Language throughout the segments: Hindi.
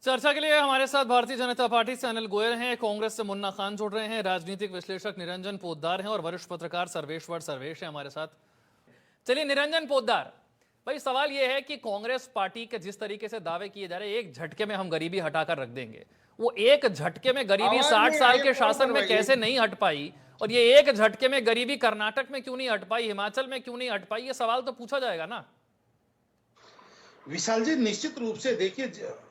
चर्चा के लिए हमारे साथ भारतीय जनता पार्टी से अनिल गोयल हैं, कांग्रेस से मुन्ना खान जुड़ रहे हैं, राजनीतिक विश्लेषक निरंजन पोद्दार हैं और वरिष्ठ पत्रकार सर्वेश्वर सर्वेश हैं हमारे साथ। चलिए निरंजन पोद्दार भाई, सवाल यह है कि कांग्रेस पार्टी के जिस तरीके से दावे किए जा रहे हैं एक झटके में हम गरीबी हटाकर रख देंगे, वो एक झटके में गरीबी 60 साल के शासन में कैसे नहीं हट पाई, और ये एक झटके में गरीबी कर्नाटक में क्यों नहीं हट पाई, हिमाचल में क्यों नहीं हट पाई, ये सवाल तो पूछा जाएगा ना। विशाल जी निश्चित रूप से देखिए,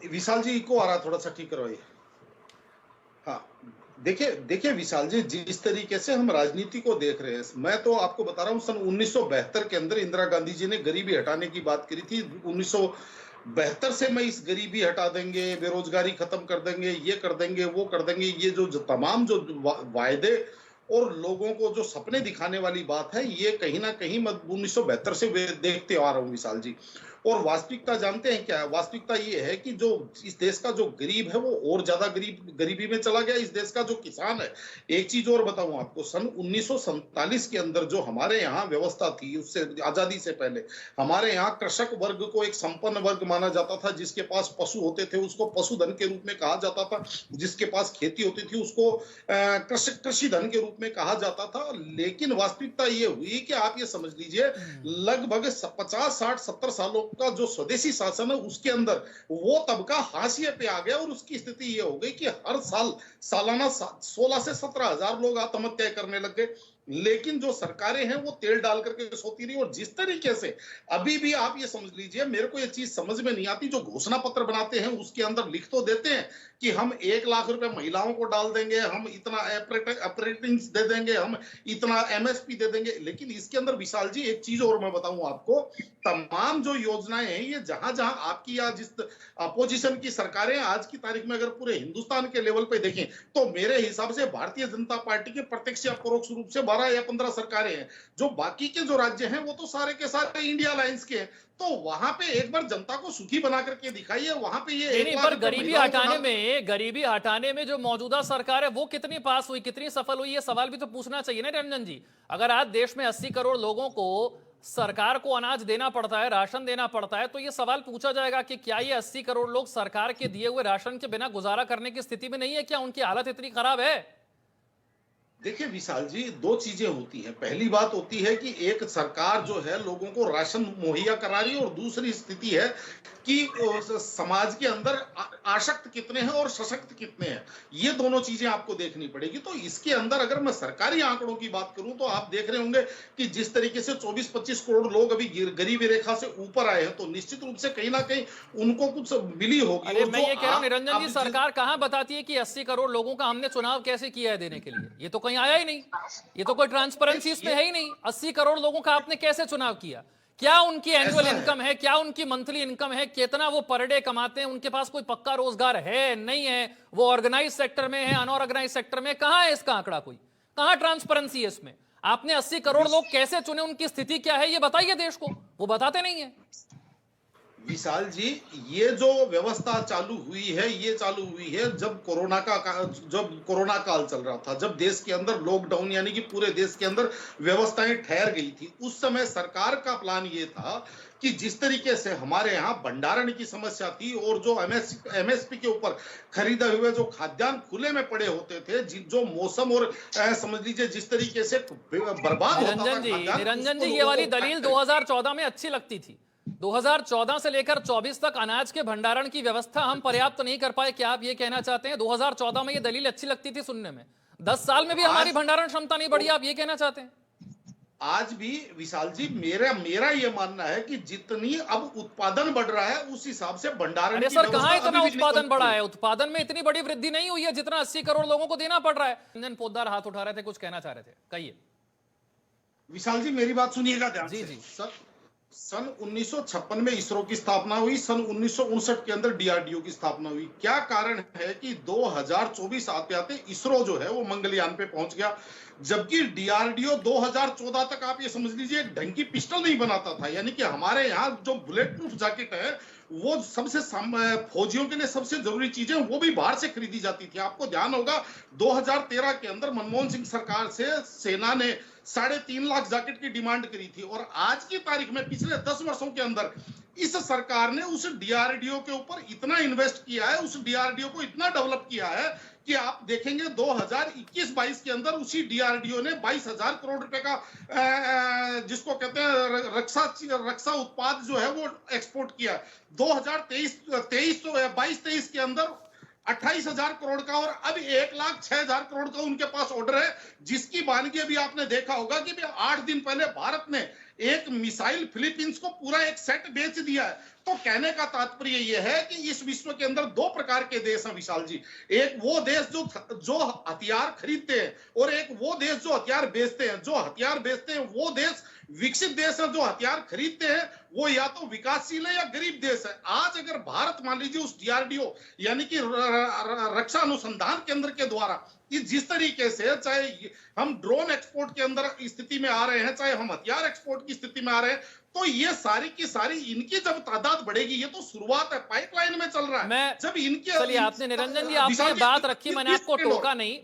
विशाल जी को आ रहा, थोड़ा सा ठीक करवाइए। हाँ, देखिए देखिए विशाल जी, जिस तरीके से हम राजनीति को देख रहे हैं, मैं तो आपको बता रहा हूँ, सन 1972 के अंदर इंदिरा गांधी जी ने गरीबी हटाने की बात करी थी। 1972 से मैं इस गरीबी हटा देंगे, बेरोजगारी खत्म कर देंगे, ये कर देंगे, वो कर देंगे, ये जो तमाम जो वायदे और लोगों को जो सपने दिखाने वाली बात है, ये कहीं ना कहीं मैं 1972 से देखते आ रहा हूँ विशाल जी। और वास्तविकता जानते हैं क्या है? वास्तविकता ये है कि जो इस देश का जो गरीब है वो और ज्यादा गरीबी में चला गया। इस देश का जो किसान है, एक चीज और बताऊं आपको, सन 1947 के अंदर जो हमारे यहाँ व्यवस्था थी, उससे आजादी से पहले हमारे यहाँ कृषक वर्ग को एक संपन्न वर्ग माना जाता था। जिसके पास पशु होते थे उसको पशुधन के रूप में कहा जाता था, जिसके पास खेती होती थी उसको कृषि धन के रूप में कहा जाता था। लेकिन वास्तविकता ये हुई कि आप ये समझ लीजिए, लगभग 50, 60, 70 सालों का जो स्वदेशी शासन है उसके अंदर वो तबका हाशिए पे आ गया और उसकी स्थिति ये हो गई कि हर साल सालाना 16 से 17 हजार लोग आत्महत्या करने लग गए। लेकिन जो सरकारें हैं वो तेल डाल करके सोती रही। और जिस तरीके से अभी भी आप ये समझ लीजिए, मेरे को ये चीज समझ में नहीं आती, जो घोषणा पत्र बनाते हैं उसके अंदर लिख तो देते हैं कि हम 1 लाख रुपए महिलाओं को डाल देंगे, हम इतना अप्रेंटिस दे देंगे, हम इतना एमएसपी दे देंगे। लेकिन इसके अंदर विशाल जी एक चीज और मैं बताऊं आपको, तमाम जो योजनाएं हैं ये जहां जहां आपकी या जिस अपोजिशन की सरकारें आज की तारीख में अगर पूरे हिंदुस्तान के लेवल पे देखें तो मेरे हिसाब से भारतीय जनता पार्टी के प्रत्यक्ष या परोक्ष रूप से 12 या 15 सरकारें हैं। जो बाकी के जो राज्य हैं वो तो सारे के सारे इंडिया अलायंस के हैं। तो वहां पे एक बार जनता को सुखी बना करके दिखाइए। वहां पे ये नहीं, पर गरीबी हटाने में जो मौजूदा सरकार है वो कितनी पास हुई, कितनी सफल हुई, ये सवाल भी तो पूछना चाहिए ना रंजन जी। अगर आज देश में 80 करोड़ लोगों को सरकार को अनाज देना पड़ता है, राशन देना पड़ता है, तो ये सवाल पूछा जाएगा कि क्या ये 80 करोड़ लोग सरकार के दिए हुए राशन के बिना गुजारा करने की स्थिति में नहीं है? क्या उनकी हालत इतनी खराब है? देखिए विशाल जी, दो चीजें होती हैं। पहली बात होती है कि एक सरकार जो है लोगों को राशन मुहैया करा रही है, और दूसरी स्थिति है कि समाज के अंदर आसक्त कितने हैं और सशक्त कितने हैं। ये दोनों चीजें आपको देखनी पड़ेगी। तो इसके अंदर अगर मैं सरकारी आंकड़ों की बात करूं तो आप देख रहे होंगे कि जिस तरीके से 24-25 करोड़ लोग अभी गरीबी रेखा से ऊपर आए हैं, तो निश्चित रूप से कहीं ना कहीं उनको कुछ मिली होगी। अरे मैं ये कह रहा हूं निरंजन जी, सरकार कहां बताती है कि 80 करोड़ लोगों का हमने चुनाव कैसे किया है देने के लिए? ये तो कहीं आया ही नहीं, ये तो कोई ट्रांसपेरेंसी इसमें है ही नहीं। 80 करोड़ लोगों का आपने कैसे चुनाव किया? क्या उनकी एनुअल इनकम है, क्या उनकी मंथली इनकम है, कितना वो पर डे कमाते हैं, उनके पास कोई पक्का रोजगार है नहीं है, वो ऑर्गेनाइज सेक्टर में है अनऑर्गेनाइज सेक्टर में, कहां है इसका आंकड़ा? कोई कहां ट्रांसपेरेंसी है इसमें? आपने 80 करोड़ लोग कैसे चुने, उनकी स्थिति क्या है ये बताइए देश को, वो बताते नहीं है। विशाल जी, ये जो व्यवस्था चालू हुई है, ये चालू हुई है जब कोरोना काल चल रहा था, जब देश के अंदर लॉकडाउन यानी कि पूरे देश के अंदर व्यवस्थाएं ठहर गई थी। उस समय सरकार का प्लान ये था कि जिस तरीके से हमारे यहाँ भंडारण की समस्या थी और जो एमएसपी के ऊपर खरीदे हुए जो खाद्यान्न खुले में पड़े होते थे, जो मौसम और समझ लीजिए जिस तरीके से बर्बाद होता था निरंजन जी, ये वाली दलील 2014 में अच्छी लगती थी। 2014 से लेकर 24 तक अनाज के भंडारण की व्यवस्था हम पर्याप्त नहीं कर पाए, क्या आप ये कहना चाहते हैं? 2014 में ये दलील अच्छी लगती थी सुनने में, 10 साल में भी हमारी भंडारण क्षमता नहीं बढ़ी, आप ये कहना चाहते हैं? आज भी विशाल जी मेरा ये मानना है कि जितनी अब उत्पादन बढ़ रहा है उस हिसाब से भंडारण की सर कहां इतना उत्पादन बढ़ा है? उत्पादन में इतनी बड़ी वृद्धि नहीं हुई है जितना 80 करोड़ लोगों को देना पड़ रहा है। रंजन पोद्दार हाथ उठा रहे थे, कुछ कहना चाह रहे थे, कहिए। विशाल जी मेरी बात सुनिएगा ध्यान से। जी। सर, सन 1956 में इसरो की स्थापना हुई, सन 1959 के अंदर डीआरडीओ की स्थापना हुई। क्या कारण है कि 2024 आते आते इसरो जो है वो मंगलयान पे पहुंच गया, जबकि डीआरडीओ 2014 तक आप ये समझ लीजिए एक ढंग की पिस्टल नहीं बनाता था। यानी कि हमारे यहाँ जो बुलेट प्रूफ जैकेट है वो सबसे फौजियों के लिए सबसे जरूरी चीजें वो भी बाहर से खरीदी जाती थी। आपको ध्यान होगा 2013 के अंदर मनमोहन सिंह सरकार से सेना ने 3.5 लाख जैकेट की डिमांड करी थी, और आज की तारीख में पिछले 10 वर्षों के अंदर इस सरकार ने उस डीआरडीओ के ऊपर इतना इन्वेस्ट किया है, उस डीआरडीओ को इतना डेवलप किया है कि आप देखेंगे 2021-22 के अंदर उसी डीआरडीओ ने 22,000 करोड़ रुपए का जिसको कहते हैं रक्षा उत्पाद जो है वो एक्सपोर्ट किया। 2022-23 के अंदर 28,000 करोड़ का और अब 1,06,000 करोड़ का उनके पास ऑर्डर है, जिसकी वानगी अभी आपने देखा होगा कि 8 दिन पहले भारत ने एक मिसाइल फिलीपींस को पूरा एक सेट बेच दिया है। तो कहने का तात्पर्य यह है कि इस विश्व के अंदर दो प्रकार के देश हैं विशाल जी। एक वो देश जो हथियार खरीदते हैं और एक वो देश जो हथियार बेचते हैं। जो हथियार बेचते हैं वो देश विकसित देश है, जो हथियार खरीदते हैं वो या तो विकासशील है या गरीब देश है। आज अगर भारत मान लीजिए उस डीआरडीओ यानी कि रक्षा अनुसंधान केंद्र के द्वारा जिस तरीके से चाहे हम ड्रोन एक्सपोर्ट के अंदर स्थिति में आ रहे हैं, चाहे हम हथियार एक्सपोर्ट की स्थिति में आ रहे हैं, तो ये सारी की सारी इनकी जब तादाद बढ़ेगी, ये तो शुरुआत है, पाइपलाइन में चल रहा है। जब इनके चलिए आपने निरंजन जी आपने बात रखी, मैंने आपको टोका नहीं,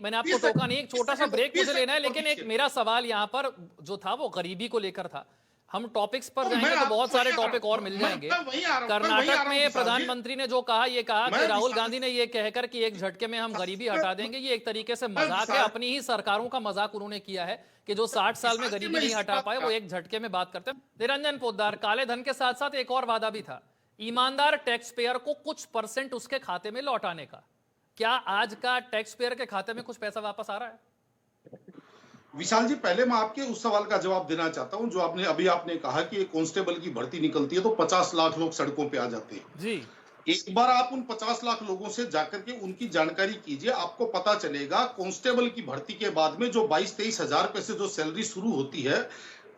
एक छोटा सा ब्रेक मुझे लेना है, लेकिन एक मेरा सवाल यहाँ पर जो था वो गरीबी को लेकर था। हम टॉपिक्स पर जाएंगे तो बहुत सारे टॉपिक और मिल जाएंगे। कर्नाटक में प्रधानमंत्री ने जो कहा, ये कहा कि राहुल गांधी ने ये कहकर कि एक झटके में हम गरीबी हटा देंगे, ये एक तरीके से मजाक है। अपनी ही सरकारों का मजाक उन्होंने किया है कि जो 60 साल में गरीबी नहीं हटा पाए वो एक झटके में बात करते हैं। निरंजन पोद्दार, काले धन के साथ साथ एक और वादा भी था, ईमानदार टैक्स पेयर को कुछ % उसके खाते में लौटाने का। क्या आज का टैक्स पेयर के खाते में कुछ पैसा वापस आ रहा है? विशाल जी, पहले मैं आपके उस सवाल का जवाब देना चाहता हूं जो आपने कहा कि कांस्टेबल की भर्ती निकलती है तो 50 लाख लोग सड़कों पे आ जाते हैं जी। एक बार आप उन 50 लाख लोगों से जाकर के उनकी जानकारी कीजिए, आपको पता चलेगा कांस्टेबल की भर्ती के बाद में जो 22-23 हजार रुपए से जो सैलरी शुरू होती है,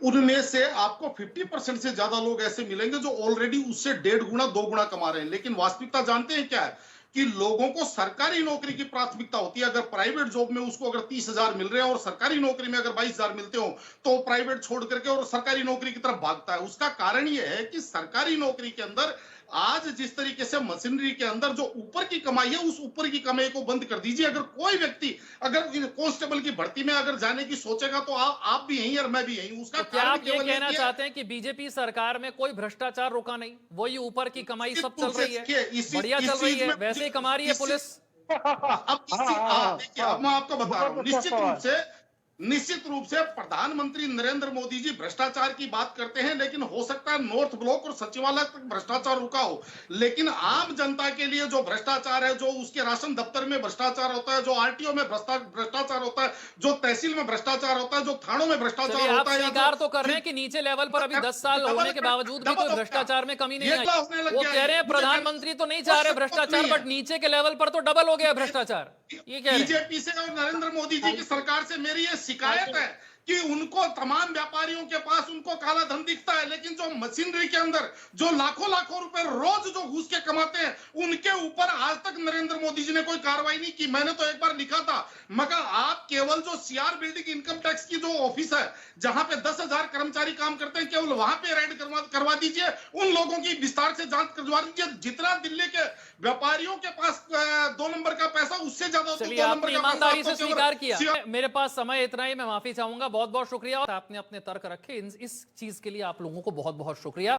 उनमें से आपको 50% से ज्यादा लोग ऐसे मिलेंगे जो ऑलरेडी उससे 1.5 गुना 2 गुना कमा रहे हैं। लेकिन वास्तविकता जानते हैं क्या है कि लोगों को सरकारी नौकरी की प्राथमिकता होती है। अगर प्राइवेट जॉब में उसको अगर 30,000 मिल रहे हैं और सरकारी नौकरी में अगर 22,000 मिलते हो तो प्राइवेट छोड़ करके और सरकारी नौकरी की तरफ भागता है। उसका कारण यह है कि सरकारी नौकरी के अंदर आज जिस तरीके से मशीनरी के अंदर जो ऊपर की कमाई है, उस ऊपर की कमाई को बंद कर दीजिए। अगर कोई व्यक्ति अगर कांस्टेबल की भर्ती में अगर जाने की सोचेगा तो आप भी यहीं और मैं भी यहीं। उसका तो क्या आप ये कहना चाहते हैं कि बीजेपी सरकार में कोई भ्रष्टाचार रुका नहीं, वही ऊपर की कमाई सब चल रही है, बढ़िया चल रही है, वैसे ही कमा रही है पुलिस? अब देखिए, अब मैं आपको बता रहा हूँ, निश्चित रूप से प्रधानमंत्री नरेंद्र मोदी जी भ्रष्टाचार की बात करते हैं, लेकिन हो सकता है नॉर्थ ब्लॉक और सचिवालय तक भ्रष्टाचार रुका हो, लेकिन आम जनता के लिए जो भ्रष्टाचार है, जो उसके राशन दफ्तर में भ्रष्टाचार होता है, जो आरटीओ में भ्रष्टाचार होता है, जो तहसील में भ्रष्टाचार होता है, जो थानों में भ्रष्टाचार होता है, स्वीकार तो कर रहे हैं कि नीचे लेवल पर अभी 10 साल होने के बावजूद भी कोई भ्रष्टाचार में कमी नहीं आई। वो कह रहे हैं प्रधानमंत्री तो नहीं चाह रहे भ्रष्टाचार, बट नीचे के लेवल पर तो डबल हो गया भ्रष्टाचार। ये कह रहे हैं बीजेपी से और नरेंद्र मोदी जी की सरकार से मेरी ये शिकायत है कि उनको तमाम व्यापारियों के पास उनको काला धन दिखता है, लेकिन जो मशीनरी के अंदर जो लाखों लाखों रुपए रोज जो घुस के कमाते हैं, उनके ऊपर आज तक नरेंद्र मोदी जी ने कोई कार्रवाई नहीं की। मैंने तो एक बार लिखा था, मगर आप केवल जो सीआर बिल्डिंग इनकम टैक्स की जो ऑफिस है, जहां पे 10,000 कर्मचारी काम करते हैं, केवल वहां पे रेड करवा दीजिए, उन लोगों की विस्तार से जांच करवा दीजिए। जितना दिल्ली के व्यापारियों के पास 2 नंबर का पैसा, उससे ज्यादा ईमानदारी से स्वीकार किया। मेरे पास समय इतना ही, मैं माफी चाहूंगा। बहुत बहुत शुक्रिया, और आपने अपने तर्क रखे। इस चीज के लिए आप लोगों को बहुत बहुत शुक्रिया।